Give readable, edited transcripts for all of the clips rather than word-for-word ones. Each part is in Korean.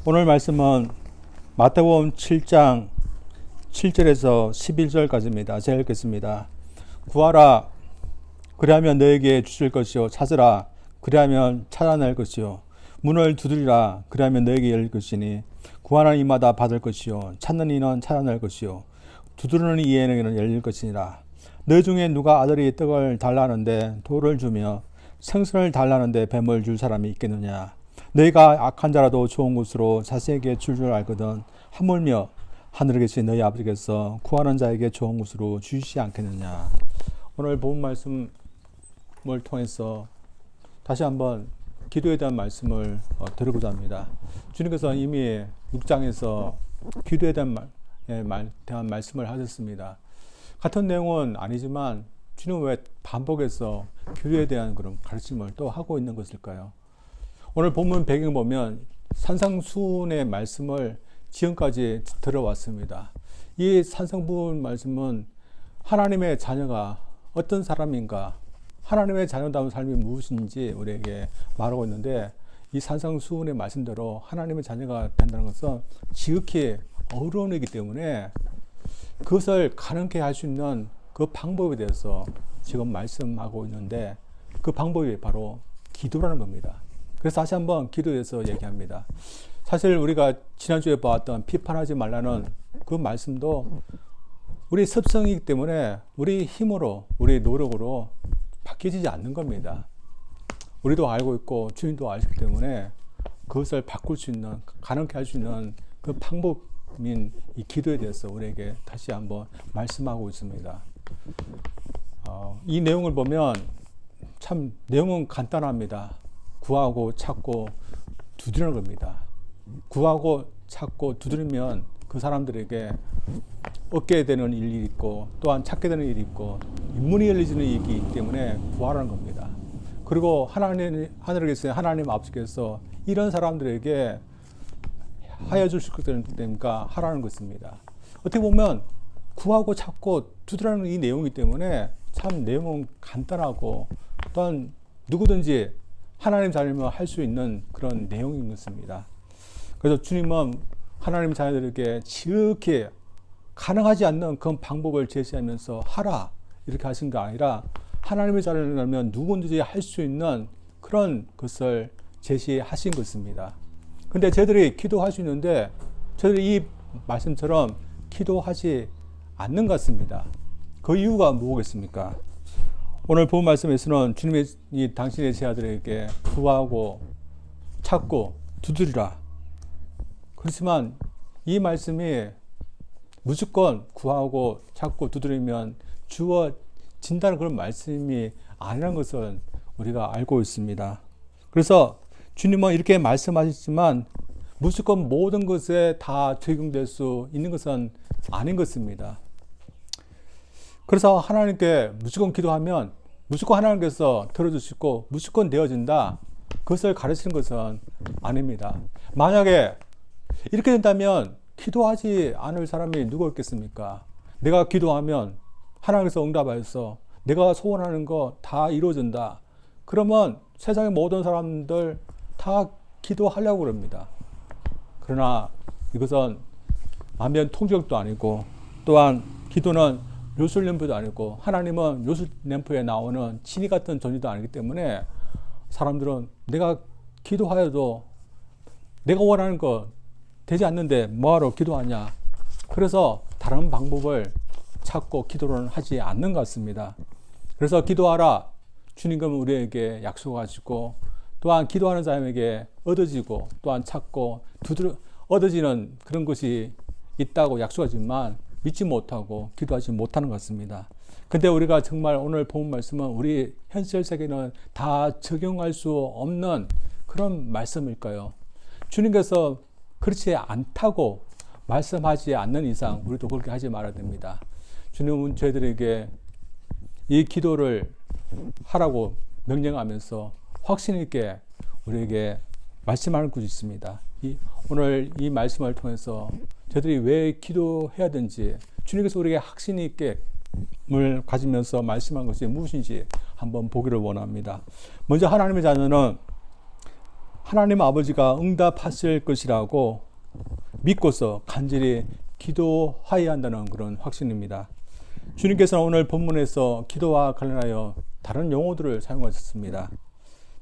오늘 말씀은 마태복음 7장 7절에서 11절까지입니다. 제가 읽겠습니다. 구하라 그리하면 너에게 주실 것이요, 찾으라 그리하면 찾아낼 것이요, 문을 두드리라 그리하면 너에게 열릴 것이니 구하는 이마다 받을 것이요, 찾는 이는 찾아낼 것이요, 두드리는 이에게는 열릴 것이니라. 너 중에 누가 아들이 떡을 달라는데 돌을 주며 생선을 달라는데 뱀을 줄 사람이 있겠느냐? 너희가 악한 자라도 좋은 것으로 자식에게 줄 알거든 하물며 하늘에 계신 너희 아버지께서 구하는 자에게 좋은 것으로 주시지 않겠느냐. 오늘 본 말씀을 통해서 다시 한번 기도에 대한 말씀을 들어보자 합니다. 주님께서 이미 6장에서 기도에 대한 말씀을 하셨습니다. 같은 내용은 아니지만 주님은 왜 반복해서 기도에 대한 그런 가르침을 또 하고 있는 것일까요? 오늘 본문 배경 보면 산상수훈의 말씀을 지금까지 들어왔습니다. 이 산상수훈 말씀은 하나님의 자녀가 어떤 사람인가, 하나님의 자녀다운 삶이 무엇인지 우리에게 말하고 있는데, 이 산상수훈의 말씀대로 하나님의 자녀가 된다는 것은 지극히 어려운 일이기 때문에 그것을 가능케 할 수 있는 그 방법에 대해서 지금 말씀하고 있는데, 그 방법이 바로 기도라는 겁니다. 그래서 다시 한번 기도에 대해서 얘기합니다. 사실 우리가 지난주에 보았던 비판하지 말라는 그 말씀도 우리 습성이기 때문에 우리 힘으로, 우리 노력으로 바뀌지 않는 겁니다. 우리도 알고 있고 주님도 아시기 때문에 그것을 바꿀 수 있는, 가능케 할 수 있는 그 방법인 이 기도에 대해서 우리에게 다시 한번 말씀하고 있습니다. 이 내용을 보면 참 내용은 간단합니다. 구하고 찾고 두드리는 겁니다. 구하고 찾고 두드리면 그 사람들에게 얻게 되는 일이 있고 또한 찾게 되는 일이 있고 문이 열리지는 일이 있기 때문에 구하라는 겁니다. 그리고 하나님, 하늘에 계신 하나님 아버지께서 이런 사람들에게 하여 주실 것이니까 하라는 것입니다. 어떻게 보면 구하고 찾고 두드리는 이 내용이기 때문에 참 내용은 간단하고 또한 누구든지 하나님 자녀면 할 수 있는 그런 내용인 것입니다. 그래서 주님은 하나님 자녀들에게 지극히 가능하지 않는 그런 방법을 제시하면서 하라 이렇게 하신 게 아니라 하나님의 자녀라면 누구든지 할 수 있는 그런 것을 제시하신 것입니다. 근데 저희들이 기도할 수 있는데 저희들이 이 말씀처럼 기도하지 않는 것 같습니다. 그 이유가 뭐겠습니까? 오늘 본 말씀에서는 주님이 당신의 제자들에게 구하고 찾고 두드리라. 그렇지만 이 말씀이 무조건 구하고 찾고 두드리면 주어진다는 그런 말씀이 아니라는 것을 우리가 알고 있습니다. 그래서 주님은 이렇게 말씀하셨지만 무조건 모든 것에 다 적용될 수 있는 것은 아닌 것입니다. 그래서 하나님께 무조건 기도하면 무조건 하나님께서 들어주시고 무조건 되어진다, 그것을 가르치는 것은 아닙니다. 만약에 이렇게 된다면 기도하지 않을 사람이 누가 있겠습니까? 내가 기도하면 하나님께서 응답하여서 내가 소원하는 거 다 이루어진다. 그러면 세상의 모든 사람들 다 기도하려고 그럽니다. 그러나 이것은 만면 통역도 아니고 또한 기도는 요술램프도 아니고 하나님은 요술램프에 나오는 진이 같은 존재도 아니기 때문에 사람들은 내가 기도하여도 내가 원하는 거 되지 않는데 뭐하러 기도하냐. 그래서 다른 방법을 찾고 기도를 하지 않는 것 같습니다. 그래서 기도하라. 주님은 우리에게 약속하시고 또한 기도하는 사람에게 얻어지고 또한 찾고 얻어지는 그런 것이 있다고 약속하지만 믿지 못하고 기도하지 못하는 것 같습니다. 근데 우리가 정말 오늘 본 말씀은 우리 현실 세계는 다 적용할 수 없는 그런 말씀일까요? 주님께서 그렇지 않다고 말씀하지 않는 이상 우리도 그렇게 하지 말아야 됩니다. 주님은 저희들에게 이 기도를 하라고 명령하면서 확신 있게 우리에게 말씀하는 것이 있습니다. 오늘 이 말씀을 통해서 저희들이 왜 기도해야 되는지 주님께서 우리에게 확신 있게 을 가지면서 말씀한 것이 무엇인지 한번 보기를 원합니다. 먼저 하나님의 자녀는 하나님 아버지가 응답하실 것이라고 믿고서 간절히 기도하여야 한다는 그런 확신입니다. 주님께서는 오늘 본문에서 기도와 관련하여 다른 용어들을 사용하셨습니다.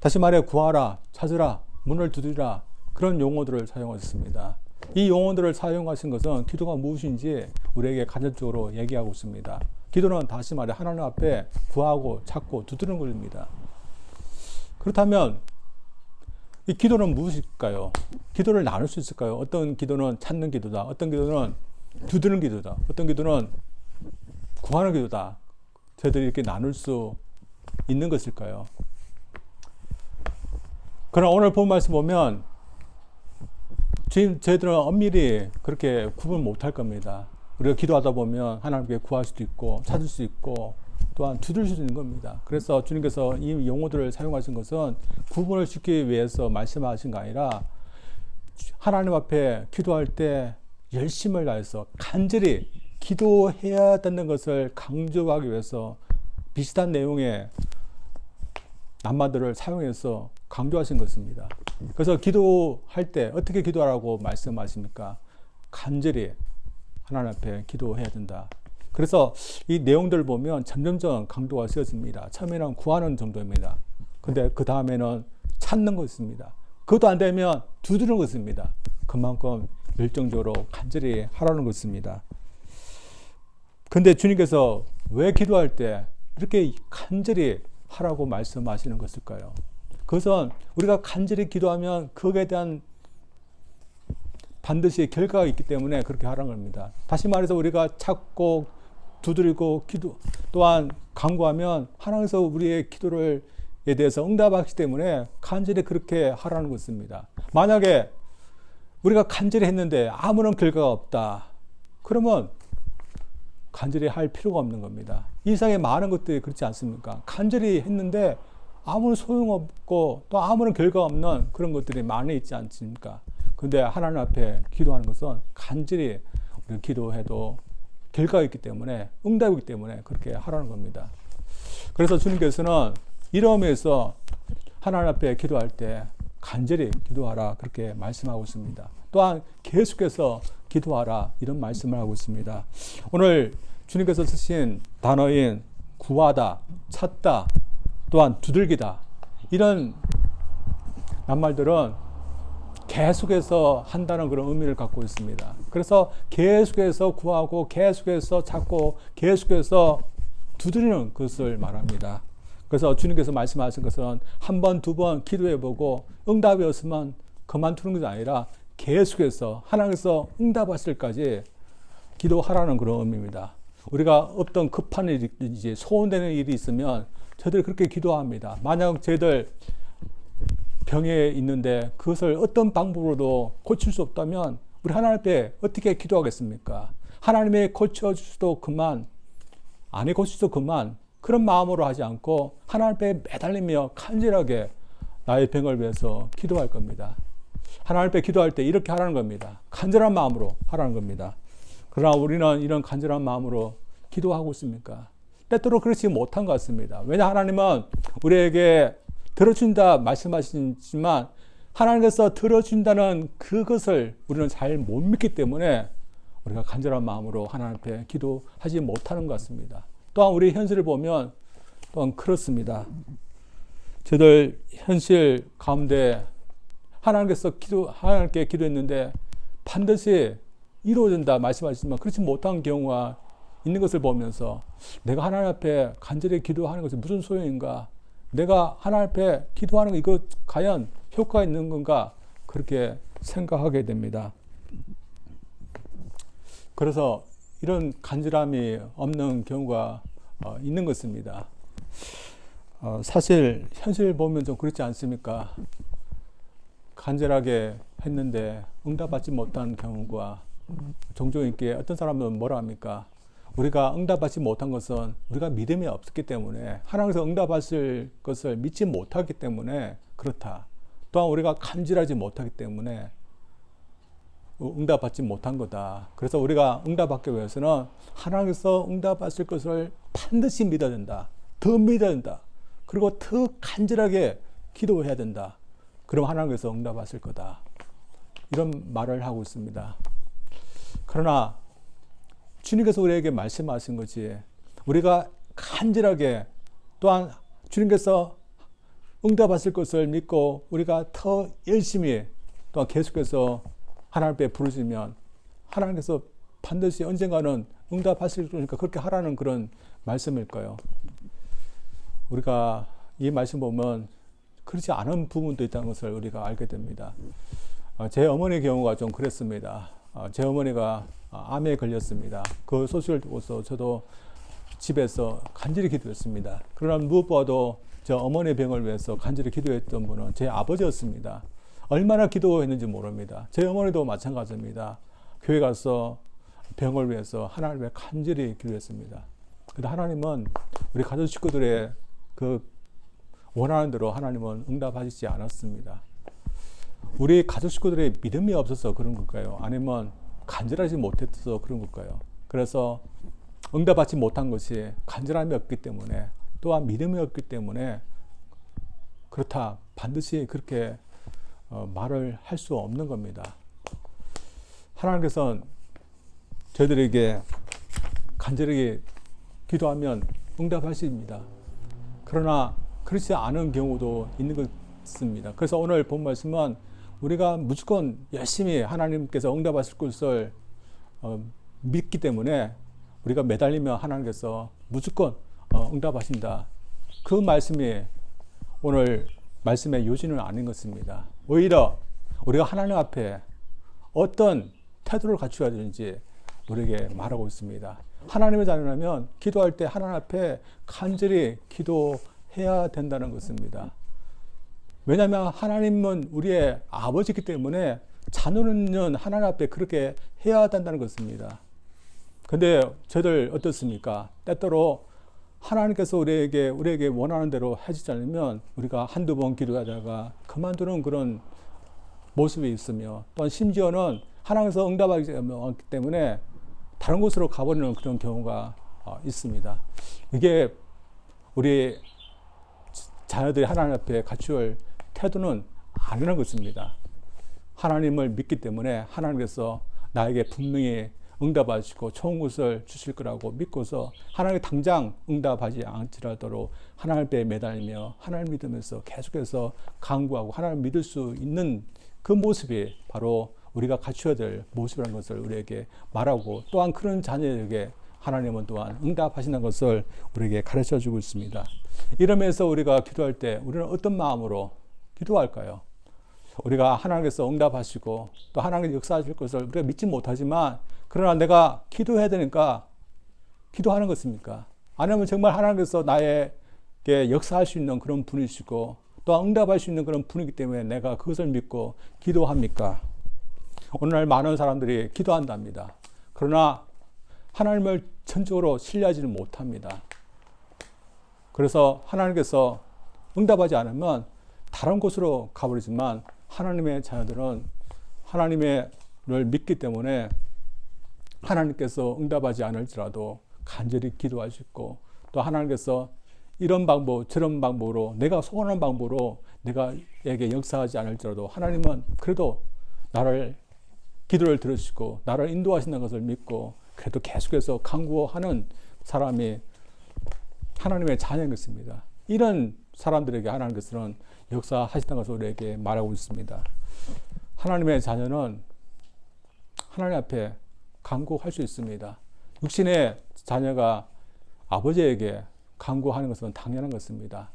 다시 말해 구하라, 찾으라, 문을 두드리라 그런 용어들을 사용하셨습니다. 이 용어들을 사용하신 것은 기도가 무엇인지 우리에게 간접적으로 얘기하고 있습니다. 기도는 다시 말해 하나님 앞에 구하고 찾고 두드리는 것입니다. 그렇다면 이 기도는 무엇일까요? 기도를 나눌 수 있을까요? 어떤 기도는 찾는 기도다. 어떤 기도는 두드리는 기도다. 어떤 기도는 구하는 기도다. 저희들이 이렇게 나눌 수 있는 것일까요? 그러나 오늘 본 말씀 보면 지금 저희들은 엄밀히 그렇게 구분 못할 겁니다. 우리가 기도하다 보면 하나님께 구할 수도 있고 찾을 수 있고 또한 두드릴 수도 있는 겁니다. 그래서 주님께서 이 용어들을 사용하신 것은 구분을 시키기 위해서 말씀하신 게 아니라 하나님 앞에 기도할 때 열심을 다해서 간절히 기도해야 된다는 것을 강조하기 위해서 비슷한 내용의 낱말들을 사용해서 강조하신 것입니다. 그래서 기도할 때 어떻게 기도하라고 말씀하십니까? 간절히 하나님 앞에 기도해야 된다. 그래서 이 내용들을 보면 점점점 강도가 세워집니다. 처음에는 구하는 정도입니다. 근데 그 다음에는 찾는 것입니다. 그것도 안 되면 두드리는 것입니다. 그만큼 열정적으로 간절히 하라는 것입니다. 근데 주님께서 왜 기도할 때 이렇게 간절히 하라고 말씀하시는 것일까요? 그것은 우리가 간절히 기도하면 거기에 대한 반드시 결과가 있기 때문에 그렇게 하라는 겁니다. 다시 말해서 우리가 찾고 두드리고 기도 또한 간구하면 하나님께서 우리의 기도에 대해서 응답하시기 때문에 간절히 그렇게 하라는 것입니다. 만약에 우리가 간절히 했는데 아무런 결과가 없다. 그러면 간절히 할 필요가 없는 겁니다. 이 세상에 많은 것들이 그렇지 않습니까? 간절히 했는데 아무런 소용없고 또 아무런 결과가 없는 그런 것들이 많이 있지 않습니까? 근데 하나님 앞에 기도하는 것은 간절히 우리가 기도해도 결과가 있기 때문에 응답이 있기 때문에 그렇게 하라는 겁니다. 그래서 주님께서는 이런 의미에서 하나님 앞에 기도할 때 간절히 기도하라 그렇게 말씀하고 있습니다. 또한 계속해서 기도하라 이런 말씀을 하고 있습니다. 오늘 주님께서 쓰신 단어인 구하다, 찾다, 또한 두들기다 이런 낱말들은 계속해서 한다는 그런 의미를 갖고 있습니다. 그래서 계속해서 구하고 계속해서 찾고 계속해서 두드리는 것을 말합니다. 그래서 주님께서 말씀하신 것은 한 번, 두 번 기도해보고 응답이 없으면 그만두는 것이 아니라 계속해서 하나님께서 응답하실 때까지 기도하라는 그런 의미입니다. 우리가 어떤 급한 일이, 이제 소원되는 일이 있으면 저희들이 그렇게 기도합니다. 만약 저희들 병에 있는데 그것을 어떤 방법으로도 고칠 수 없다면 우리 하나님 앞에 어떻게 기도하겠습니까? 하나님이 고쳐주셔도 그만, 안 고쳐도 그만 그런 마음으로 하지 않고 하나님 앞에 매달리며 간절하게 나의 병을 위해서 기도할 겁니다. 하나님 앞에 기도할 때 이렇게 하라는 겁니다. 간절한 마음으로 하라는 겁니다. 그러나 우리는 이런 간절한 마음으로 기도하고 있습니까? 때때로 그렇지 못한 것 같습니다. 왜냐 하나님은 우리에게 들어준다 말씀하시지만 하나님께서 들어준다는 그것을 우리는 잘 못 믿기 때문에 우리가 간절한 마음으로 하나님 앞에 기도하지 못하는 것 같습니다. 또한 우리 현실을 보면 또한 그렇습니다. 저들 현실 가운데 하나님께 기도했는데 반드시 이루어진다 말씀하시지만 그렇지 못한 경우가 있는 것을 보면서 내가 하나님 앞에 간절히 기도하는 것이 무슨 소용인가? 내가 하나님 앞에 기도하는 거 이거 과연 효과가 있는 건가? 그렇게 생각하게 됩니다. 그래서 이런 간절함이 없는 경우가 있는 것입니다. 사실 현실 보면 좀 그렇지 않습니까? 간절하게 했는데 응답받지 못한 경우가 종종 있기에 어떤 사람은 뭐라 합니까? 우리가 응답받지 못한 것은 우리가 믿음이 없었기 때문에 하나님께서 응답하실 것을 믿지 못하기 때문에 그렇다. 또한 우리가 간절하지 못하기 때문에 응답받지 못한 거다. 그래서 우리가 응답받기 위해서는 하나님께서 응답하실 것을 반드시 믿어야 된다. 더 믿어야 된다. 그리고 더 간절하게 기도해야 된다. 그럼 하나님께서 응답하실 거다. 이런 말을 하고 있습니다. 그러나 주님께서 우리에게 말씀하신 것이 우리가 간절하게 또한 주님께서 응답하실 것을 믿고 우리가 더 열심히 또한 계속해서 하나님 앞에 부르짖으면 하나님께서 반드시 언젠가는 응답하실 거니까 그렇게 하라는 그런 말씀일까요? 우리가 이 말씀 보면 그렇지 않은 부분도 있다는 것을 우리가 알게 됩니다. 제 어머니의 경우가 좀 그랬습니다. 제 어머니가 암에 걸렸습니다. 그 소식을 듣고서 저도 집에서 간절히 기도했습니다. 그러나 무엇보다도 저 어머니의 병을 위해서 간절히 기도했던 분은 제 아버지였습니다. 얼마나 기도했는지 모릅니다. 제 어머니도 마찬가지입니다. 교회 가서 병을 위해서 하나님께 간절히 기도했습니다. 그런데 하나님은 우리 가족 식구들의 그 원하는 대로 하나님은 응답하시지 않았습니다. 우리 가족 식구들의 믿음이 없어서 그런 걸까요? 아니면 간절하지 못해서 그런 걸까요? 그래서 응답받지 못한 것이 간절함이 없기 때문에 또한 믿음이 없기 때문에 그렇다 반드시 그렇게 말을 할 수 없는 겁니다. 하나님께서는 저희들에게 간절하게 기도하면 응답하십니다. 그러나 그렇지 않은 경우도 있는 것입니다. 그래서 오늘 본 말씀은 우리가 무조건 열심히 하나님께서 응답하실 것을 믿기 때문에 우리가 매달리면 하나님께서 무조건 응답하신다. 그 말씀이 오늘 말씀의 요지는 아닌 것입니다. 오히려 우리가 하나님 앞에 어떤 태도를 갖추어야 되는지 우리에게 말하고 있습니다. 하나님의 자녀라면 기도할 때 하나님 앞에 간절히 기도해야 된다는 것입니다. 왜냐하면 하나님은 우리의 아버지이기 때문에 자녀는 하나님 앞에 그렇게 해야 된다는 것입니다. 근데 저희들 어떻습니까? 때때로 하나님께서 우리에게 원하는 대로 해주지 않으면 우리가 한두 번 기도하다가 그만두는 그런 모습이 있으며 또한 심지어는 하나님께서 응답하기 때문에 다른 곳으로 가버리는 그런 경우가 있습니다. 이게 우리 자녀들이 하나님 앞에 갖추어야 태도는 아니라는 것입니다. 하나님을 믿기 때문에 하나님께서 나에게 분명히 응답하시고 좋은 것을 주실 거라고 믿고서 하나님 당장 응답하지 않더라도 하나님 앞에 매달리며 하나님 믿으면서 계속해서 간구하고 하나님 믿을 수 있는 그 모습이 바로 우리가 갖춰야 될 모습이라는 것을 우리에게 말하고 또한 그런 자녀에게 하나님은 또한 응답하신다는 것을 우리에게 가르쳐 주고 있습니다. 이러면서 우리가 기도할 때 우리는 어떤 마음으로 기도할까요? 우리가 하나님께서 응답하시고 또 하나님께서 역사하실 것을 우리가 믿지 못하지만 그러나 내가 기도해야 되니까 기도하는 것입니까? 아니면 정말 하나님께서 나에게 역사할 수 있는 그런 분이시고 또 응답할 수 있는 그런 분이기 때문에 내가 그것을 믿고 기도합니까? 오늘날 많은 사람들이 기도한답니다. 그러나 하나님을 전적으로 신뢰하지는 못합니다. 그래서 하나님께서 응답하지 않으면 다른 곳으로 가버리지만 하나님의 자녀들은 하나님을 믿기 때문에 하나님께서 응답하지 않을지라도 간절히 기도하시고 또 하나님께서 이런 방법 저런 방법으로 내가 소원하는 방법으로 내가에게 역사하지 않을지라도 하나님은 그래도 나를 기도를 들으시고 나를 인도하신다는 것을 믿고 그래도 계속해서 간구하는 사람이 하나님의 자녀인 것입니다. 이런 사람들에게 하나님께서는 역사하신다는 것을 우리에게 말하고 있습니다. 하나님의 자녀는 하나님 앞에 간구할 수 있습니다. 육신의 자녀가 아버지에게 간구하는 것은 당연한 것입니다.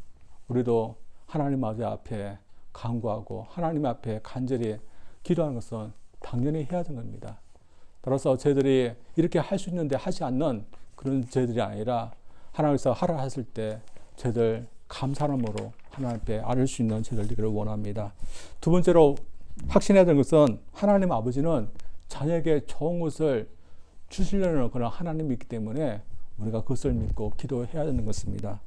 우리도 하나님 아버지 앞에 간구하고 하나님 앞에 간절히 기도하는 것은 당연히 해야 되는 겁니다. 따라서 저희들이 이렇게 할 수 있는데 하지 않는 그런 저희들이 아니라 하나님께서 하라 하실 때 저희들 감사함으로 하나님 앞에 아뢰 수 있는 저희들 되기를 원합니다. 두 번째로 확신해야 되는 것은 하나님 아버지는 자녀에게 좋은 것을 주시려는 그런 하나님이 있기 때문에 우리가 그것을 믿고 기도해야 되는 것입니다.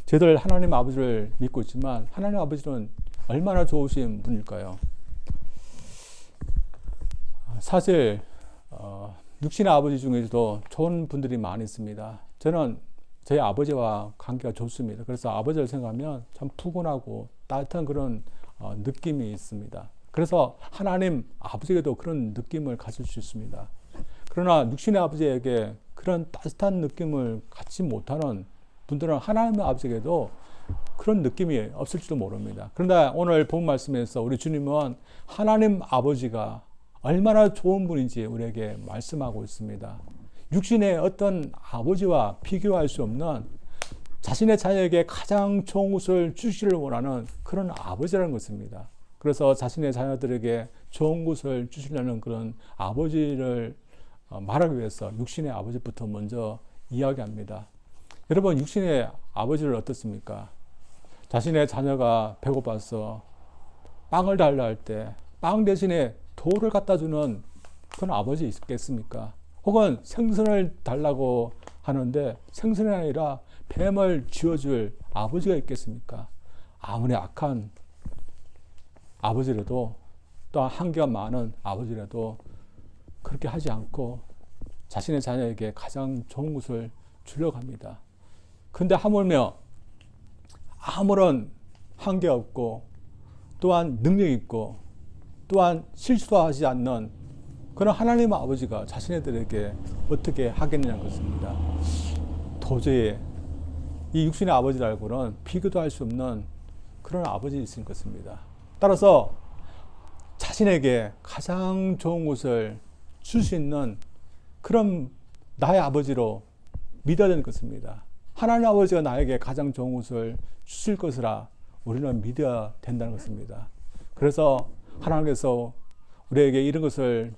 저희들 하나님 아버지를 믿고 있지만 하나님 아버지는 얼마나 좋으신 분일까요? 사실 육신의 아버지 중에서도 좋은 분들이 많이 있습니다. 저는 저희 아버지와 관계가 좋습니다. 그래서 아버지를 생각하면 참 푸근하고 따뜻한 그런 느낌이 있습니다. 그래서 하나님 아버지에게도 그런 느낌을 가질 수 있습니다. 그러나 육신의 아버지에게 그런 따뜻한 느낌을 갖지 못하는 분들은 하나님의 아버지에게도 그런 느낌이 없을지도 모릅니다. 그런데 오늘 본 말씀에서 우리 주님은 하나님 아버지가 얼마나 좋은 분인지 우리에게 말씀하고 있습니다. 육신의 어떤 아버지와 비교할 수 없는 자신의 자녀에게 가장 좋은 것을 주시기를 원하는 그런 아버지라는 것입니다. 그래서 자신의 자녀들에게 좋은 것을 주시려는 그런 아버지를 말하기 위해서 육신의 아버지부터 먼저 이야기합니다. 여러분, 육신의 아버지를 어떻습니까? 자신의 자녀가 배고파서 빵을 달라 할 때 빵 대신에 돌을 갖다 주는 그런 아버지 있겠습니까? 혹은 생선을 달라고 하는데 생선이 아니라 뱀을 쥐어줄 아버지가 있겠습니까? 아무리 악한 아버지라도 또 한계가 많은 아버지라도 그렇게 하지 않고 자신의 자녀에게 가장 좋은 것을 주려고 합니다. 근데 하물며 아무런 한계 없고 또한 능력 있고 또한 실수도 하지 않는 그런 하나님 아버지가 자신들에게 어떻게 하겠느냐는 것입니다. 도저히 이 육신의 아버지라고는 비교도 할 수 없는 그런 아버지이신 것입니다. 따라서 자신에게 가장 좋은 것을 줄 수 있는 그런 나의 아버지로 믿어야 되는 것입니다. 하나님 아버지가 나에게 가장 좋은 것을 주실 것이라 우리는 믿어야 된다는 것입니다. 그래서 하나님께서 우리에게 이런 것을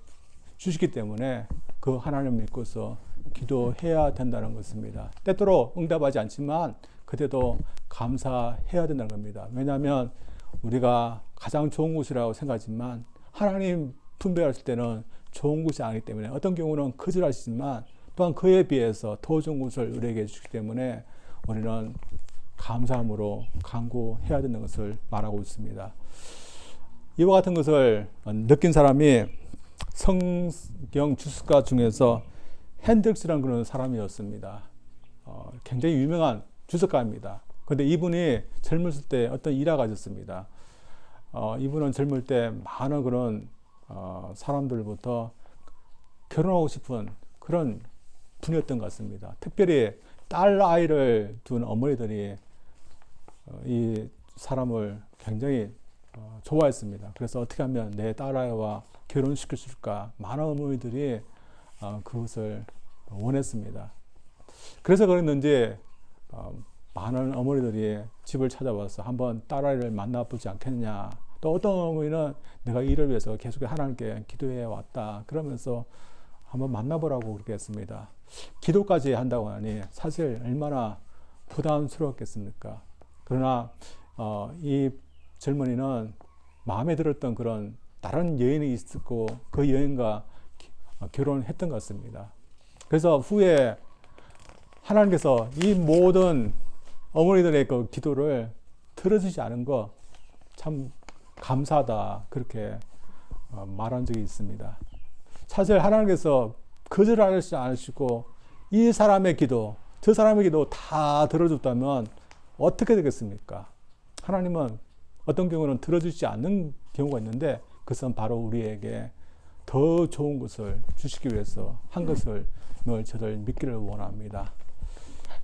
주시기 때문에 그 하나님을 믿고서 기도해야 된다는 것입니다. 때때로 응답하지 않지만 그때도 감사해야 된다는 겁니다. 왜냐하면 우리가 가장 좋은 것이라고 생각하지만 하나님 분별하실 때는 좋은 것이 아니기 때문에 어떤 경우는 거절하시지만 또한 그에 비해서 더 좋은 것을 우리에게 주시기 때문에 우리는 감사함으로 간구해야 되는 것을 말하고 있습니다. 이와 같은 것을 느낀 사람이 성경 주석가 중에서 핸드릭스라는 그런 사람이었습니다. 굉장히 유명한 주석가입니다. 그런데 이분이 젊었을 때 어떤 일화가 있었습니다. 이분은 젊을 때 많은 그런 사람들부터 결혼하고 싶은 그런 분이었던 것 같습니다. 특별히 딸 아이를 둔 어머니들이 이 사람을 굉장히 좋아했습니다. 그래서 어떻게 하면 내 딸아이와 결혼시킬 수 있을까? 많은 어머니들이 그것을 원했습니다. 그래서 그랬는지 많은 어머니들이 집을 찾아와서 한번 딸아이를 만나보지 않겠냐. 또 어떤 어머니는 내가 이를 위해서 계속 하나님께 기도해 왔다. 그러면서 한번 만나보라고 그렇게 했습니다. 기도까지 한다고 하니 사실 얼마나 부담스러웠겠습니까? 그러나 이 젊은이는 마음에 들었던 그런 다른 여인이 있었고 그 여인과 결혼했던 것 같습니다. 그래서 후에 하나님께서 이 모든 어머니들의 그 기도를 들어주지 않은 거 참 감사하다 그렇게 말한 적이 있습니다. 사실 하나님께서 거절하지 않으시고 이 사람의 기도, 저 사람의 기도 다 들어줬다면 어떻게 되겠습니까? 하나님은 어떤 경우는 들어주지 않는 경우가 있는데 그것은 바로 우리에게 더 좋은 것을 주시기 위해서 한 것을 저를 믿기를 원합니다.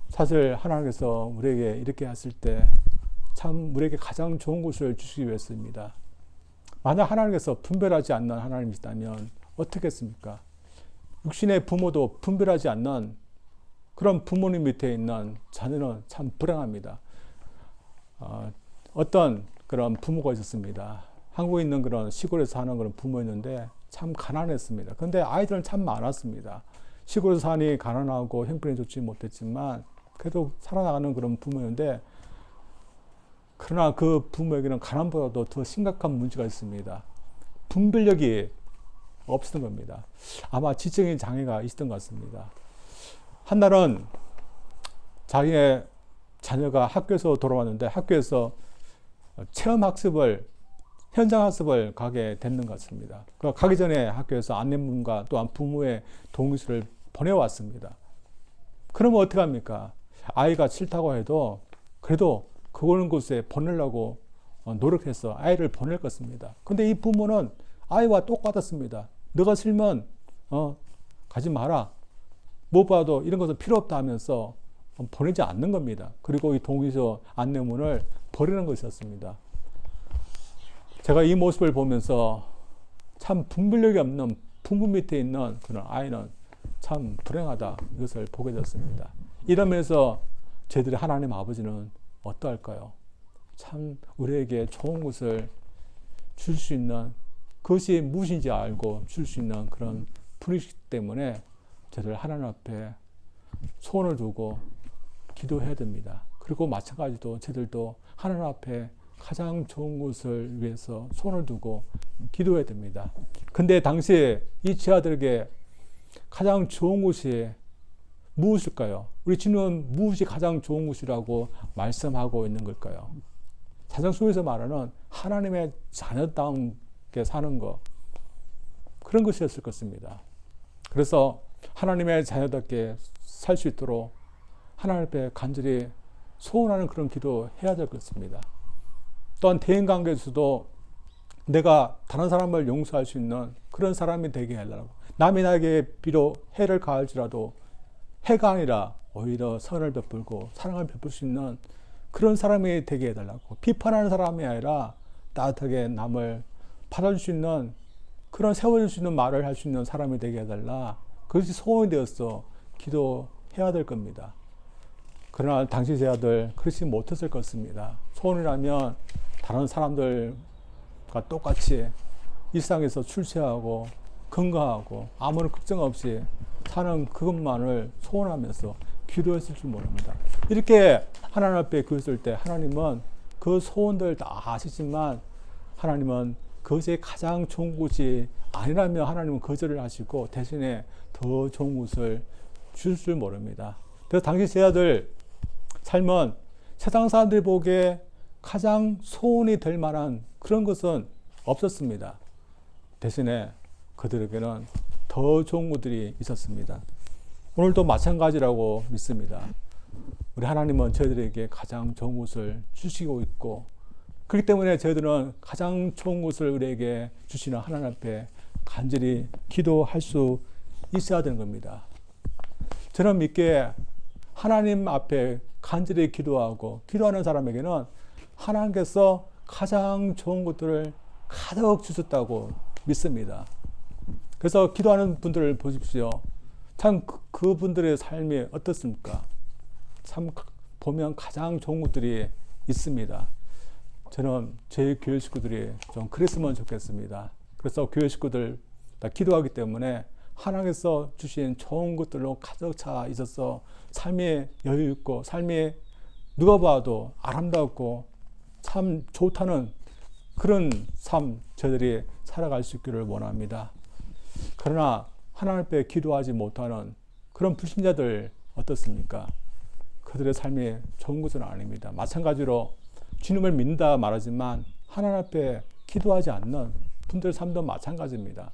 사실 하나님께서 우리에게 이렇게 하실 때 참 우리에게 가장 좋은 것을 주시기 위해서입니다. 만약 하나님께서 분별하지 않는 하나님이시다면 어떻겠습니까? 육신의 부모도 분별하지 않는 그런 부모님 밑에 있는 자녀는 참 불행합니다. 어떤 그런 부모가 있었습니다. 한국에 있는 그런 시골에서 사는 그런 부모였는데 참 가난했습니다. 그런데 아이들은 참 많았습니다. 시골에서 사니 가난하고 형편이 좋지 못했지만 그래도 살아나가는 그런 부모였는데 그러나 그 부모에게는 가난보다도 더 심각한 문제가 있습니다. 분별력이 없었던 겁니다. 아마 지적인 장애가 있었던 것 같습니다. 한날은 자기의 자녀가 학교에서 돌아왔는데 학교에서 체험학습을 현장학습을 가게 됐는 것 같습니다. 가기 전에 학교에서 안내문과 또한 부모의 동의서를 보내왔습니다. 그러면 어떻게 합니까? 아이가 싫다고 해도 그래도 그런 곳에 보내려고 노력해서 아이를 보낼 것입니다. 근데 이 부모는 아이와 똑같았습니다. 너가 싫으면 가지 마라. 무엇보다도 이런 것은 필요 없다 하면서 보내지 않는 겁니다. 그리고 이 동의서 안내문을 버리는 것이었습니다. 제가 이 모습을 보면서 참 분별력이 없는 부모 밑에 있는 그런 아이는 참 불행하다, 이것을 보게 됐습니다. 이러면서 저희들의 하나님 아버지는 어떠할까요? 참 우리에게 좋은 것을 줄 수 있는, 그것이 무엇인지 알고 줄 수 있는 그런 분이시기 때문에 저희들 하나님 앞에 소원을 두고 기도해야 됩니다. 그리고 마찬가지로 저희들도 하나님 앞에 가장 좋은 것을 위해서 손을 두고 기도해야 됩니다. 근데 당시에 이 제자들에게 가장 좋은 것이 무엇일까요? 우리 주님은 무엇이 가장 좋은 것이라고 말씀하고 있는 걸까요? 사장 속에서 말하는 하나님의 자녀답게 사는 것, 그런 것이었을 것입니다. 그래서 하나님의 자녀답게 살 수 있도록 하나님 앞에 간절히 소원하는 그런 기도 해야 될 것입니다. 또한 대인관계에서도 내가 다른 사람을 용서할 수 있는 그런 사람이 되게 하려고, 남이 나에게 비록 해를 가할지라도 해가 아니라 오히려 선을 베풀고 사랑을 베풀 수 있는 그런 사람이 되게 해달라고, 비판하는 사람이 아니라 따뜻하게 남을 받아줄 수 있는, 그런 세워줄 수 있는 말을 할 수 있는 사람이 되게 해달라, 그것이 소원이 되어서 기도해야 될 겁니다. 그러나 당시 제자들 그렇지 못했을 것입니다. 소원이라면 다른 사람들과 똑같이 일상에서 출세하고 건강하고 아무런 걱정 없이 사는 그것만을 소원하면서 기도했을 줄 모릅니다. 이렇게 하나님 앞에 그랬을 때 하나님은 그 소원들 다 아시지만 하나님은 그것이 가장 좋은 것이 아니라면 하나님은 거절을 하시고 대신에 더 좋은 것을 줄 줄 모릅니다. 그래서 당시 제자들 삶은 세상 사람들이 보기에 가장 소원이 될 만한 그런 것은 없었습니다. 대신에 그들에게는 더 좋은 것들이 있었습니다. 오늘도 마찬가지라고 믿습니다. 우리 하나님은 저희들에게 가장 좋은 것을 주시고 있고, 그렇기 때문에 저희들은 가장 좋은 것을 우리에게 주시는 하나님 앞에 간절히 기도할 수 있어야 되는 겁니다. 저는 믿기에 하나님 앞에 간절히 기도하고 기도하는 사람에게는 하나님께서 가장 좋은 것들을 가득 주셨다고 믿습니다. 그래서 기도하는 분들을 보십시오. 참 그분들의 삶이 어떻습니까? 참 보면 가장 좋은 것들이 있습니다. 저는 제 교회 식구들이 좀 그랬으면 좋겠습니다. 그래서 교회 식구들 다 기도하기 때문에 하나님께서 주신 좋은 것들로 가득 차 있어서 삶에 여유 있고 삶이 누가 봐도 아름답고 참 좋다는 그런 삶 저희들이 살아갈 수 있기를 원합니다. 그러나 하나님 앞에 기도하지 못하는 그런 불신자들 어떻습니까? 그들의 삶이 좋은 것은 아닙니다. 마찬가지로 주님을 믿는다 말하지만 하나님 앞에 기도하지 않는 분들 삶도 마찬가지입니다.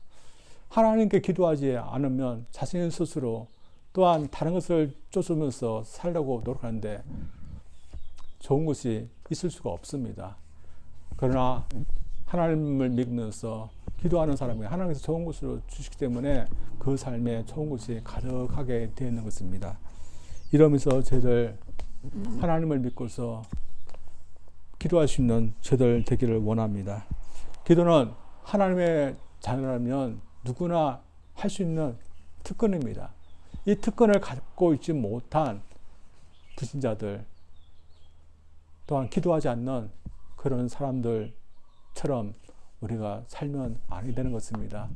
하나님께 기도하지 않으면 자신 스스로 또한 다른 것을 쫓으면서 살려고 노력하는데 좋은 것이 있을 수가 없습니다. 그러나 하나님을 믿으면서 기도하는 사람이 하나님께서 좋은 것으로 주시기 때문에 그 삶에 좋은 것이 가득하게 되어 있는 것입니다. 이러면서 저희들 하나님을 믿고서 기도할 수 있는 저희들 되기를 원합니다. 기도는 하나님의 자녀라면 누구나 할 수 있는 특권입니다. 이 특권을 갖고 있지 못한 불신자들 또한 기도하지 않는 그런 사람들처럼 우리가 살면 아니 되는 것입니다.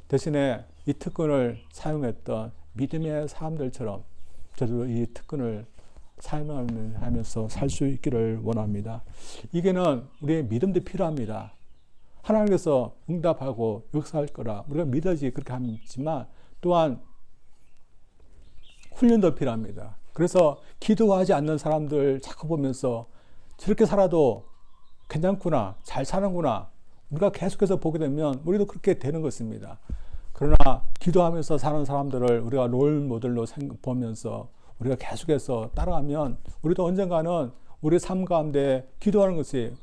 대신에 이 특권을 사용했던 믿음의 사람들처럼 저도 이 특권을 사용하면서 살 수 있기를 원합니다. 이게는 우리의 믿음도 필요합니다. 하나님께서 응답하고 역사할 거라 우리가 믿어지 그렇게 하지만 또한 훈련도 필요합니다. 그래서 기도하지 않는 사람들 자꾸 보면서 저렇게 살아도 괜찮구나, 잘 사는구나, 우리가 계속해서 보게 되면 우리도 그렇게 되는 것입니다. 그러나 기도하면서 사는 사람들을 우리가 롤 모델로 보면서 우리가 계속해서 따라가면 우리도 언젠가는 우리 삶 가운데 기도하는 것이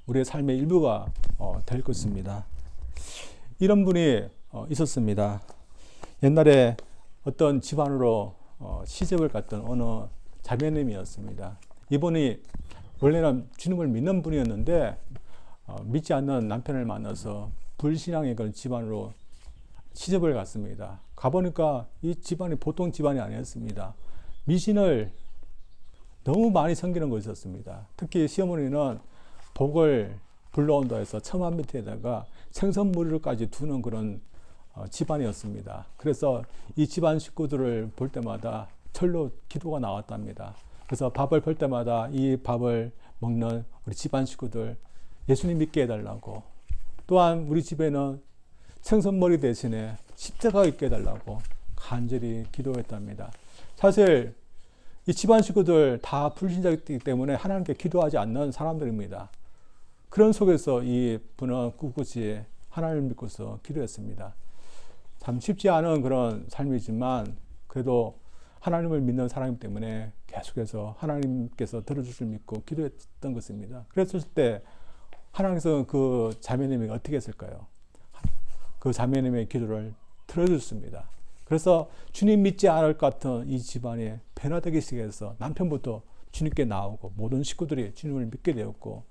우리의 삶의 일부가 될 것입니다. 이런 분이 있었습니다. 옛날에 어떤 집안으로 시집을 갔던 어느 자매님이었습니다. 이분이 원래는 주님을 믿는 분이었는데 믿지 않는 남편을 만나서 불신앙의 그런 집안으로 시집을 갔습니다. 가보니까 이 집안이 보통 집안이 아니었습니다. 미신을 너무 많이 섬기는 것이었습니다. 특히 시어머니는 복을 불러온다 해서 처마 밑에다가 생선무리를까지 두는 그런 집안이었습니다. 그래서 이 집안 식구들을 볼 때마다 절로 기도가 나왔답니다. 그래서 밥을 볼 때마다 이 밥을 먹는 우리 집안 식구들 예수님 믿게 해달라고, 또한 우리 집에는 생선머리 대신에 십자가 있게 해달라고 간절히 기도했답니다. 사실 이 집안 식구들 다 불신자이기 때문에 하나님께 기도하지 않는 사람들입니다. 그런 속에서 이 분은 꿋꿋이 하나님을 믿고서 기도했습니다. 참 쉽지 않은 그런 삶이지만 그래도 하나님을 믿는 사람이기 때문에 계속해서 하나님께서 들어주실 믿고 기도했던 것입니다. 그랬을 때 하나님께서 그 자매님이 어떻게 했을까요? 그 자매님의 기도를 들어줬습니다. 그래서 주님 믿지 않을 것 같은 이 집안이 변화되기 시작해서 남편부터 주님께 나오고 모든 식구들이 주님을 믿게 되었고,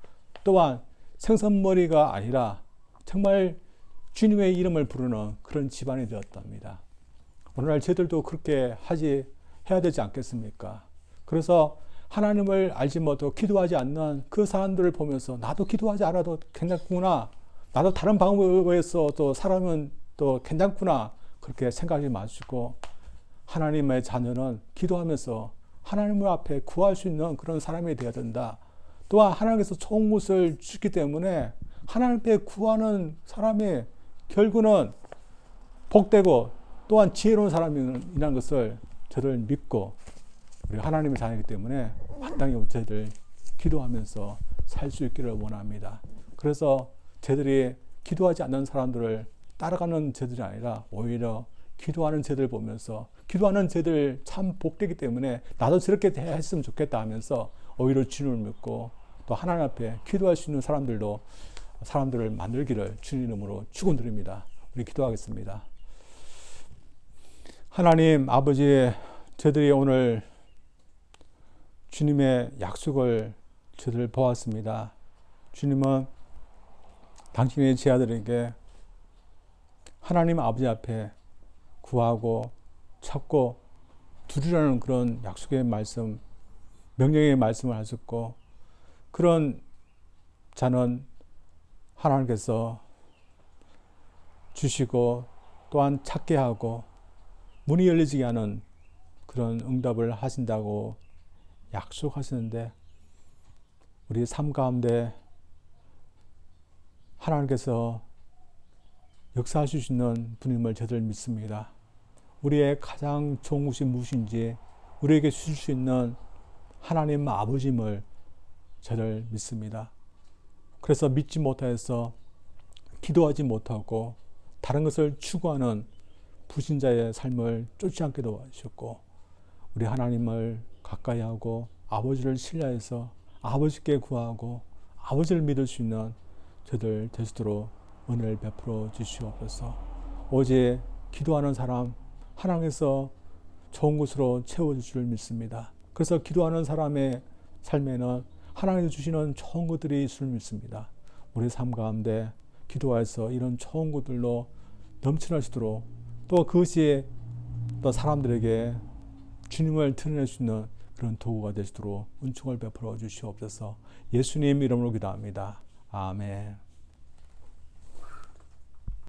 또한 생선머리가 아니라 정말 주님의 이름을 부르는 그런 집안이 되었답니다. 오늘날 저희들도 그렇게 해야 되지 않겠습니까? 그래서 하나님을 알지 못하고 기도하지 않는 그 사람들을 보면서 나도 기도하지 않아도 괜찮구나, 나도 다른 방법에서 또 살아면 또 괜찮구나, 그렇게 생각이 마시고 하나님의 자녀는 기도하면서 하나님 앞에 구할 수 있는 그런 사람이 되어야 된다. 또한 하나님께서 좋은 것을 주기 때문에 하나님 앞에 구하는 사람이 결국은 복되고 또한 지혜로운 사람이라는 것을 저를 믿고, 우리 하나님의 자녀이기 때문에 마땅히 저희들 기도하면서 살 수 있기를 원합니다. 그래서 저희들이 기도하지 않는 사람들을 따라가는 저들이 아니라 오히려 기도하는 저들 보면서 기도하는 저들 참 복되기 때문에 나도 저렇게 했으면 좋겠다 하면서 오히려 주님을 믿고 또 하나님 앞에 기도할 수 있는 사람들을 만들기를 주님 이름으로 축원드립니다. 우리 기도하겠습니다. 하나님 아버지, 저희들이 오늘 주님의 약속을 저희들 보았습니다. 주님은 당신의 제자들에게 하나님 아버지 앞에 구하고 찾고 두리라는 그런 약속의 말씀, 명령의 말씀을 하셨고, 그런 자는 하나님께서 주시고 또한 찾게 하고 문이 열리지 않은 그런 응답을 하신다고 약속하시는데, 우리 삶 가운데 하나님께서 역사하실 수 있는 분임을 저들 믿습니다. 우리의 가장 좋은 것이 무엇인지 우리에게 주실 수 있는 하나님 아버지임을 저들 믿습니다. 그래서 믿지 못해서 기도하지 못하고 다른 것을 추구하는 불신자의 삶을 쫓지 않게 도와주셨고, 우리 하나님을 가까이 하고 아버지를 신뢰해서 아버지께 구하고 아버지를 믿을 수 있는 저들 될 수 있도록 은혜를 베풀어 주시옵소서. 오직 기도하는 사람 하나님께서 좋은 것으로 채워줄 줄 믿습니다. 그래서 기도하는 사람의 삶에는 하나님께서 주시는 좋은 것들이 있을 줄 믿습니다. 우리 삶 가운데 기도해서 이런 좋은 것들로 넘쳐날 수 있도록, 또 그것이 또 사람들에게 주님을 드러낼 수 있는 그런 도구가 될 수 있도록 은총을 베풀어 주시옵소서. 예수님 이름으로 기도합니다. 아멘.